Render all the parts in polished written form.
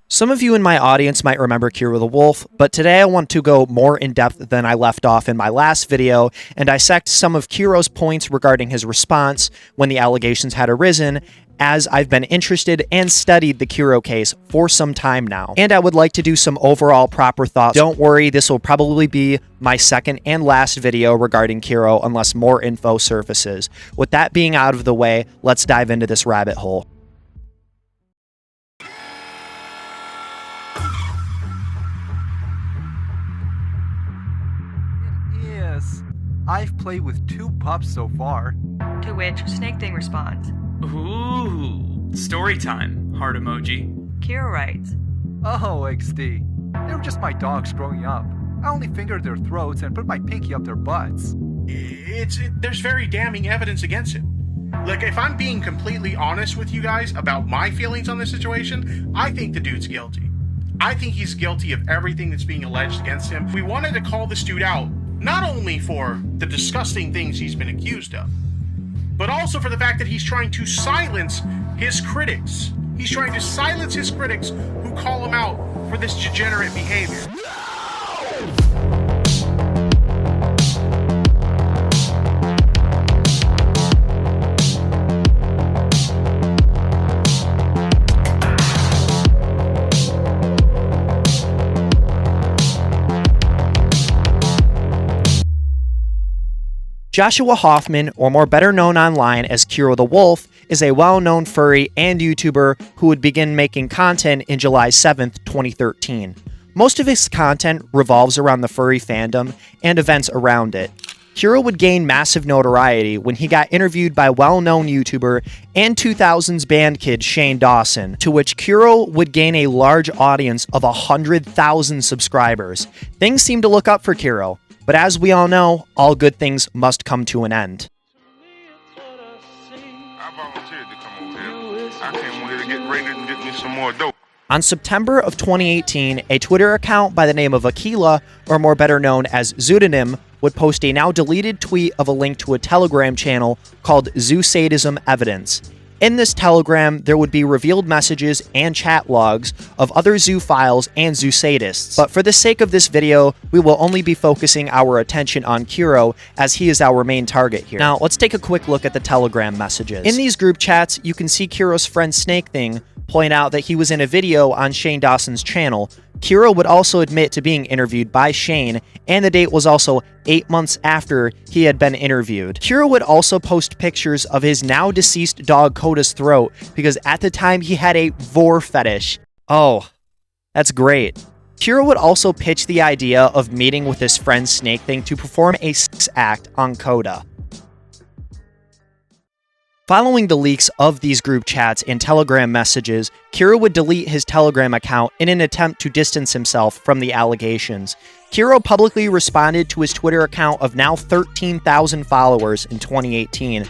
Some of you in my audience might remember 𝗕𝗰𝗵𝗶𝗃𝗏, but today I want to go more in depth than I left off in my last video and dissect some of Kero's points regarding his response when the allegations had arisen, as I've been interested and studied the Kero case for some time now. And I would like to do some overall proper thoughts. Don't worry, this will probably be my second and last video regarding Kero unless more info surfaces. With that being out of the way, let's dive into this rabbit hole. I've played with 2 pups so far. To which 𝗧𝗵𝗲 responds, Ooh, story time, heart emoji. Kero writes, 𝗏𝗏𝗏𝗏, they were just my dogs growing up. I only fingered their throats and put my pinky up their butts. There's very damning evidence against him. Like, if I'm being completely honest with you guys about my feelings on this situation, I think the dude's guilty. I think he's guilty of everything that's being alleged against him. We wanted to call this dude out, not only for the disgusting things he's been accused of, but also for the fact that he's trying to silence his critics. He's trying to silence his critics who call him out for this degenerate behavior. Joshua Hoffman, or more better known online as 𝗕𝗰𝗵𝗏, is a well-known furry and YouTuber who would begin making content in July 7th, 2013. Most of his content revolves around the furry fandom and events around it. Kero would gain massive notoriety when he got interviewed by well-known YouTuber and 2000s band kid Shane Dawson, to which Kero would gain a large audience of 100,000 subscribers. Things seem to look up for Kero. But as we all know, all good things must come to an end. I volunteered to come over here. I came over here to get ready and get me some more dope. On September of 2018, a Twitter account by the name of 𝗏𝗏𝗏𝗏, or more better known as zoodonym, would post a now deleted tweet of a link to a Telegram channel called zoosadism Evidence. In this Telegram, there would be revealed messages and chat logs of other zoophiles and zoosadists. But for the sake of this video, we will only be focusing our attention on Kero, as he is our main target here. Now, let's take a quick look at the Telegram messages. In these group chats, you can see Kero's friend 𝗧𝗵𝗏𝗏 point out that he was in a video on Shane Dawson's channel. Kero would also admit to being interviewed by Shane, and the date was also 8 months after he had been interviewed. Kero would also post pictures of his now deceased dog Koda's throat, because at the time he had a vor fetish. Oh, that's great. Kero would also pitch the idea of meeting with his friend 𝗧𝗵𝗏𝗏𝗏 to perform a sex act on Koda. Following the leaks of these group chats and Telegram messages, Kero would delete his Telegram account in an attempt to distance himself from the allegations. Kero publicly responded to his Twitter account of now 13,000 followers in 2018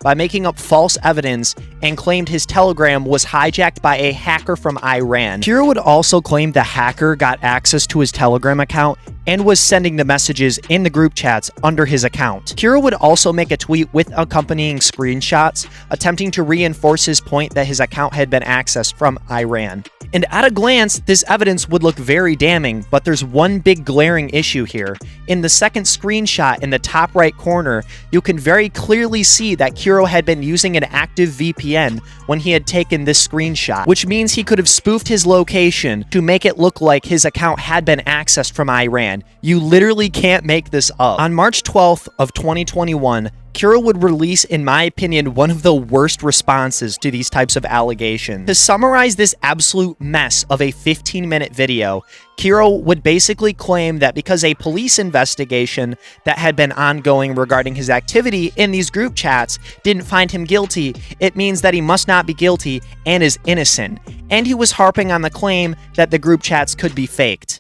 by making up false evidence and claimed his Telegram was hijacked by a hacker from Iran. Kero would also claim the hacker got access to his Telegram account and was sending the messages in the group chats under his account. Kero would also make a tweet with accompanying screenshots, attempting to reinforce his point that his account had been accessed from Iran. And at a glance, this evidence would look very damning, but there's one big glaring issue here. In the second screenshot in the top right corner, you can very clearly see that Kero had been using an active VPN when he had taken this screenshot, which means he could have spoofed his location to make it look like his account had been accessed from Iran. You literally can't make this up. On March 12th of 2021, Kero would release, in my opinion, one of the worst responses to these types of allegations. To summarize this absolute mess of a 15-minute video, Kero would basically claim that because a police investigation that had been ongoing regarding his activity in these group chats didn't find him guilty, it means that he must not be guilty and is innocent. And he was harping on the claim that the group chats could be faked.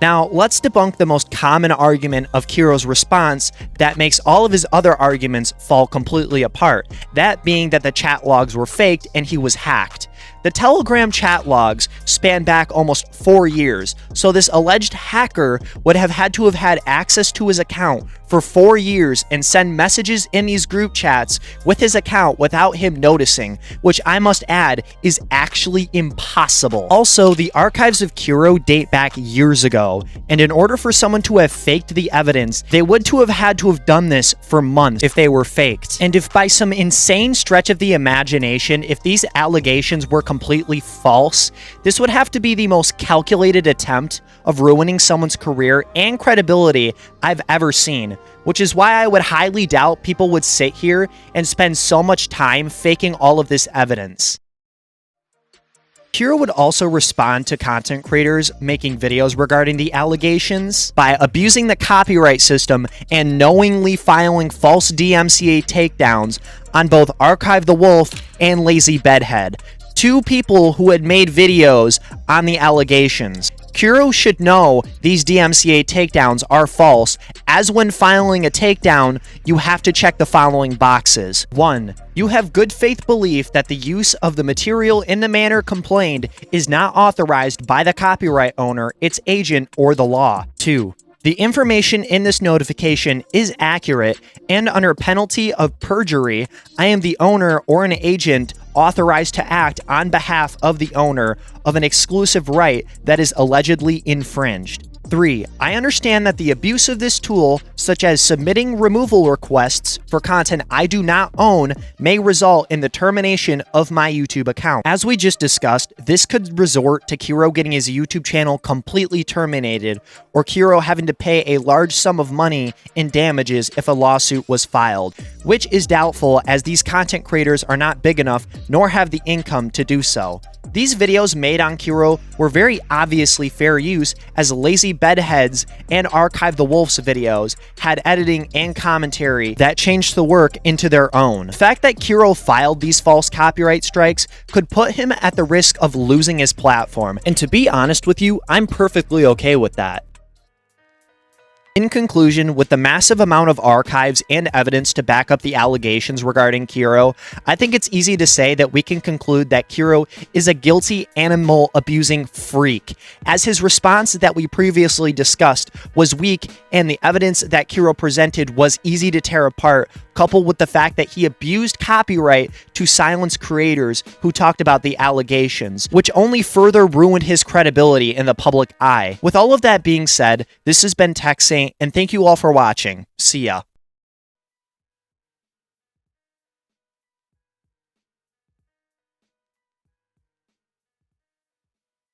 Now, let's debunk the most common argument of Kero's response that makes all of his other arguments fall completely apart, that being that the chat logs were faked and he was hacked. The Telegram chat logs span back almost 4 years, so this alleged hacker would have had to have had access to his account for 4 years and send messages in these group chats with his account without him noticing, which I must add is actually impossible. Also, the archives of Kero date back years ago, and in order for someone to have faked the evidence, they would to have had to have done this for months if they were faked. And if by some insane stretch of the imagination, if these allegations were completely false, this would have to be the most calculated attempt of ruining someone's career and credibility I've ever seen, which is why I would highly doubt people would sit here and spend so much time faking all of this evidence. Kero would also respond to content creators making videos regarding the allegations by abusing the copyright system and knowingly filing false DMCA takedowns on both 𝗪𝗪𝗏𝗏 and 𝗧𝗵𝗵𝗏𝗏, two people who had made videos on the allegations. Kero should know these DMCA takedowns are false, as when filing a takedown, you have to check the following boxes. 1. You have good faith belief that the use of the material in the manner complained is not authorized by the copyright owner, its agent, or the law. 2. The information in this notification is accurate, and under penalty of perjury, I am the owner or an agent authorized to act on behalf of the owner of an exclusive right that is allegedly infringed. 3. I understand that the abuse of this tool, such as submitting removal requests for content I do not own, may result in the termination of my YouTube account. As we just discussed, this could resort to Kero getting his YouTube channel completely terminated, or Kero having to pay a large sum of money in damages if a lawsuit was filed, which is doubtful as these content creators are not big enough nor have the income to do so. These videos made on Kero were very obviously fair use, as 𝗧𝗵𝗵𝗏𝗏𝗏's and 𝗪𝗪𝗏𝗏𝗏𝗏's videos had editing and commentary that changed the work into their own. The fact that Kero filed these false copyright strikes could put him at the risk of losing his platform, and to be honest with you, I'm perfectly okay with that. In conclusion, with the massive amount of archives and evidence to back up the allegations regarding Kero, I think it's easy to say that we can conclude that Kero is a guilty animal-abusing freak, as his response that we previously discussed was weak and the evidence that Kero presented was easy to tear apart, coupled with the fact that he abused copyright to silence creators who talked about the allegations, which only further ruined his credibility in the public eye. With all of that being said, this has been 𝗕𝗰𝗀𝗏𝗏𝗏, and thank you all for watching. See ya.